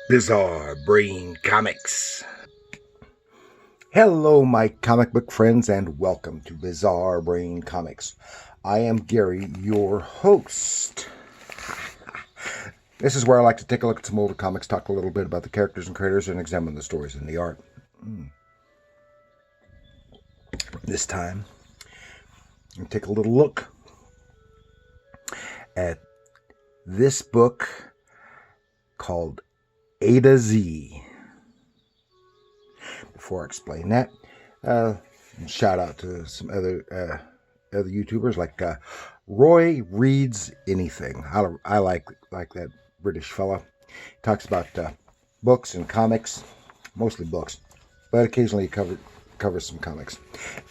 Bizarre Brain Comics. Hello, my comic book friends, and welcome to Bizarre Brain Comics. I am Gary, your host. This is where I like to take a look at some older comics, talk a little bit about the characters and creators, and examine the stories and the art. This time, I'm going to take a little look at this book called Aida-Zee. Before I explain that, shout out to some other YouTubers like Roy Reads Anything. I like that British fella. He talks about books and comics, mostly books, but occasionally he covers some comics.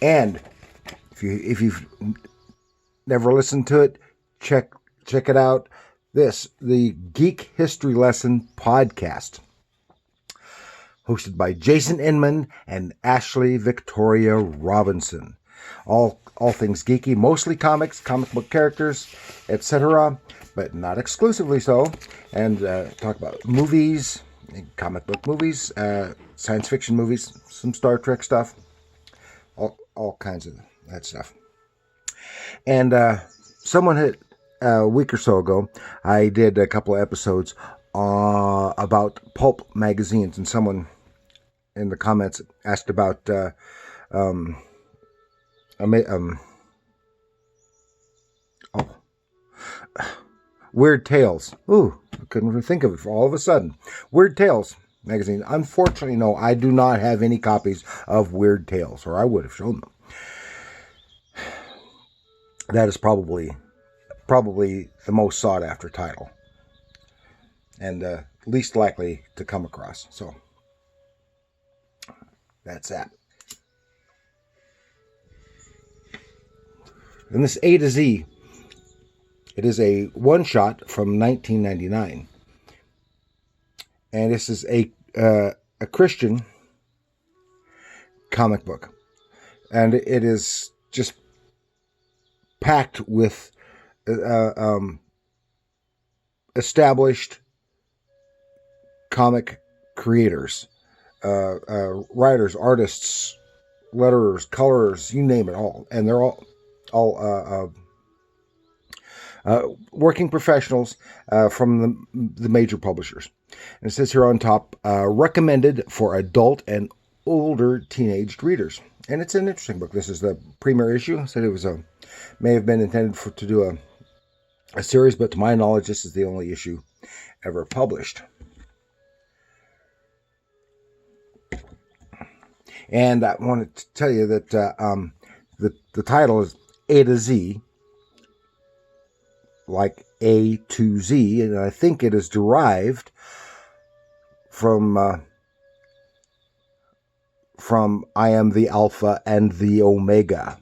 And if you've never listened to it, check it out. The Geek History Lesson podcast, hosted by Jason Inman and Ashley Victoria Robinson. All things geeky, mostly comics, comic book characters, etc., but not exclusively so. And talk about movies, comic book movies, science fiction movies, some Star Trek stuff, all kinds of that stuff. And someone had a week or so ago, I did a couple of episodes about pulp magazines, and someone in the comments asked about Weird Tales. Ooh, I couldn't even think of it for all of a sudden. Weird Tales magazine. Unfortunately, no, I do not have any copies of Weird Tales, or I would have shown them. That is probably the most sought after title, and least likely to come across. So that's that. And this Aida-Zee, it is a one-shot from 1999. And this is a Christian comic book. And it is just packed with established comic creators, writers, artists, letterers, colorers, you name it all. And they're all working professionals from the major publishers. And it says here on top, recommended for adult and older teenaged readers. And it's an interesting book. This is the premier issue. I said it was may have been intended to do a series, but to my knowledge, this is the only issue ever published. And I wanted to tell you that the title is Aida-Zee, like A to Z, and I think it is derived from I am the Alpha and the Omega,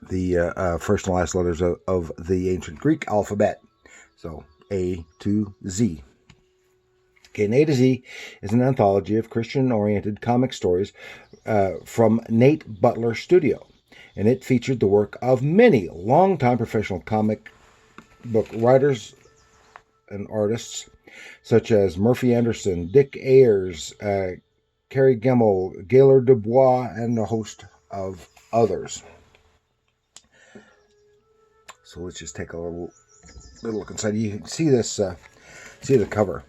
the first and last letters of the ancient Greek alphabet. So A to Z. Okay, and Aida-Zee is an anthology of Christian-oriented comic stories from Nate Butler Studio. And it featured the work of many longtime professional comic book writers and artists, such as Murphy Anderson, Dick Ayers, Kerry, Gamill, Gaylord Dubois, and a host of others. So let's just take a little look inside. You can see this, see the cover.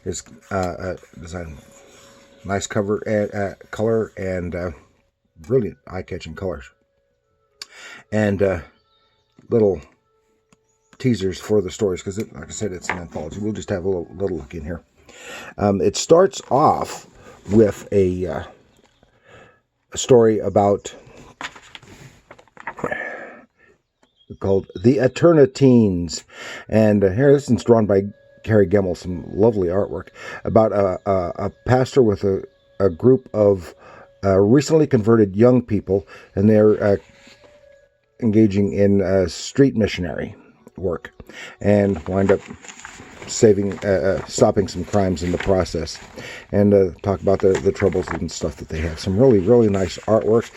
It's design, nice cover, color, and brilliant, eye-catching colors. And little teasers for the stories, because like I said, it's an anthology. We'll just have a little look in here. It starts off with a story about called The Eterniteens, and here this is drawn by Kerry Gamill, some lovely artwork about a pastor with a group of recently converted young people, and they're engaging in street missionary work, and wind up stopping some crimes in the process, and talk about the troubles and stuff that they have. Some really nice artwork.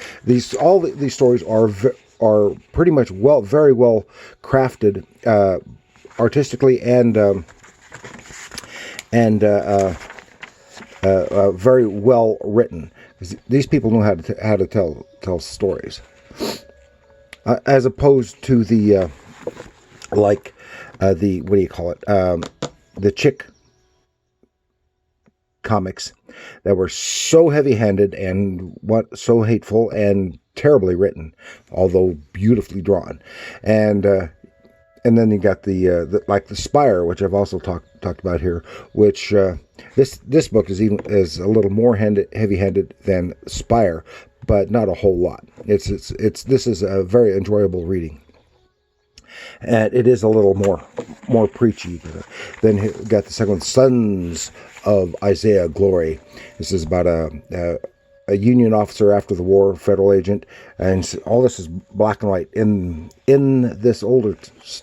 All these stories are pretty much very well crafted artistically and and very well written. These people know how to tell stories, as opposed to the the what do you call it, the chick comics that were so heavy-handed and so hateful and terribly written, although beautifully drawn. And then you got the like the Spire, which I've also talked about here, which this book is a little more heavy-handed than Spire, but not a whole lot. This is a very enjoyable reading. And it is a little more preachy. Then you got the second one, Sons of Isaiah Glory. This is about a Union officer after the war, federal agent, and all this is black and white in this older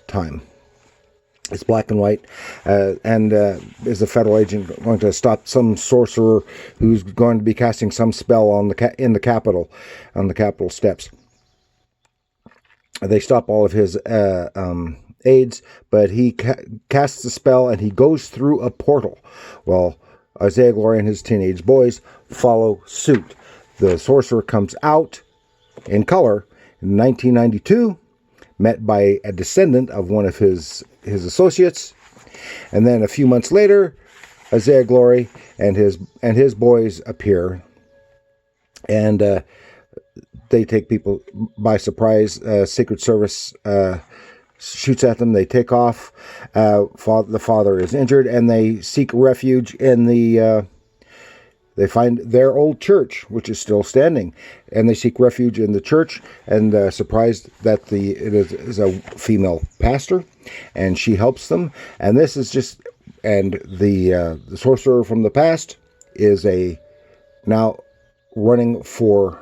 time. It's black and white, and is a federal agent going to stop some sorcerer who's going to be casting some spell on in the Capitol, on the Capitol steps. They stop all of his aides, but he casts a spell and he goes through a portal. Well, Isaiah Glory and his teenage boys follow suit. The sorcerer comes out in color in 1992, met by a descendant of one of his associates, and then a few months later, Isaiah Glory and his boys appear, and they take people by surprise. Secret Service shoots at them. They take off. The father is injured, and they seek refuge in they find their old church, which is still standing, and they seek refuge in the church, and surprised that it is a female pastor, and she helps them. And this is the sorcerer from the past is now running for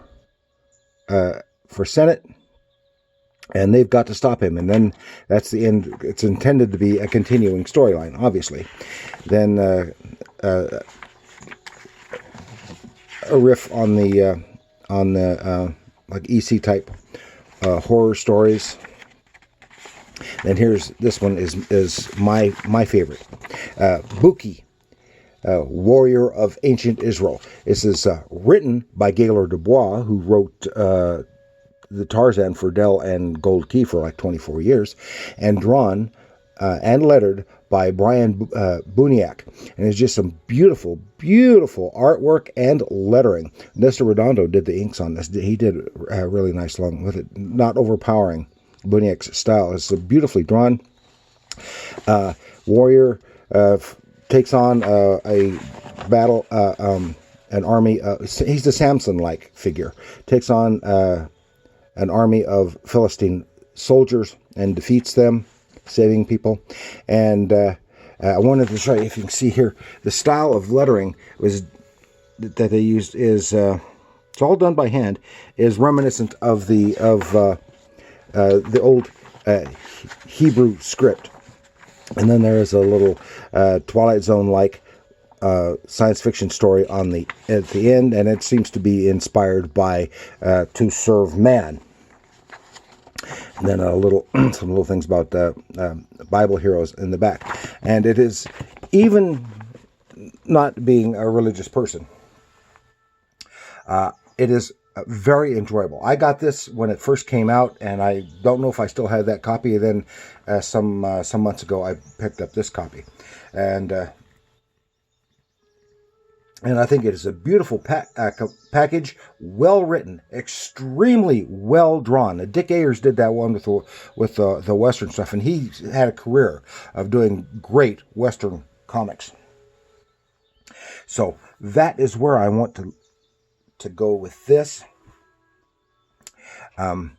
Senate, and they've got to stop him. And then that's the end. It's intended to be a continuing storyline, obviously. Then a riff on the like EC type horror stories. And this one is my favorite, Buki, Warrior of Ancient Israel. This is written by Gaylor Dubois, who wrote the Tarzan for Dell and Gold Key for like 24 years, and drawn and lettered by Brian Buniak. And it's just some beautiful, beautiful artwork and lettering. Nestor Redondo did the inks on this. He did a really nice along with it, not overpowering Buniak's style. It's beautifully drawn. Warrior takes on a battle, an army. He's the Samson-like figure. Takes on an army of Philistine soldiers and defeats them, saving people. And I wanted to show you, if you can see here, the style of lettering that they used is it's all done by hand, is reminiscent of the old Hebrew script. And then there is a little Twilight Zone-like science fiction story at the end, and it seems to be inspired by To Serve Man. And then some little things about Bible heroes in the back. And it is, even not being a religious person, it is very enjoyable. I got this when it first came out, and I don't know if I still have that copy. Then some months ago, I picked up this copy, and I think it is a beautiful package, well written, extremely well drawn. Dick Ayers did that one with the Western stuff, and he had a career of doing great Western comics. So that is where I want to go with this. And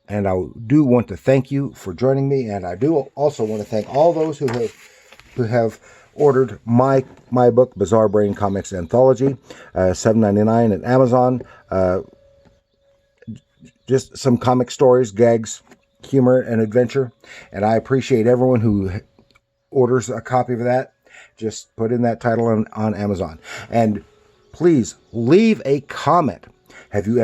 I do want to thank you for joining me, and I do also want to thank all those who have ordered my book, Bizarre Brain Comics Anthology, $7.99 at Amazon. Just some comic stories, gags, humor, and adventure. And I appreciate everyone who orders a copy of that. Just put in that title on Amazon. And please leave a comment. Have you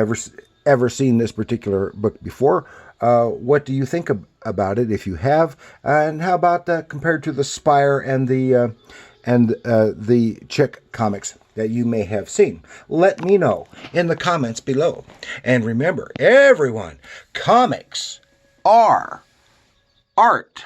ever seen this particular book before? What do you think about it, if you have? And how about that compared to the Spire and the and the chick comics that you may have seen. Let me know in the comments below. And remember, everyone, comics are art.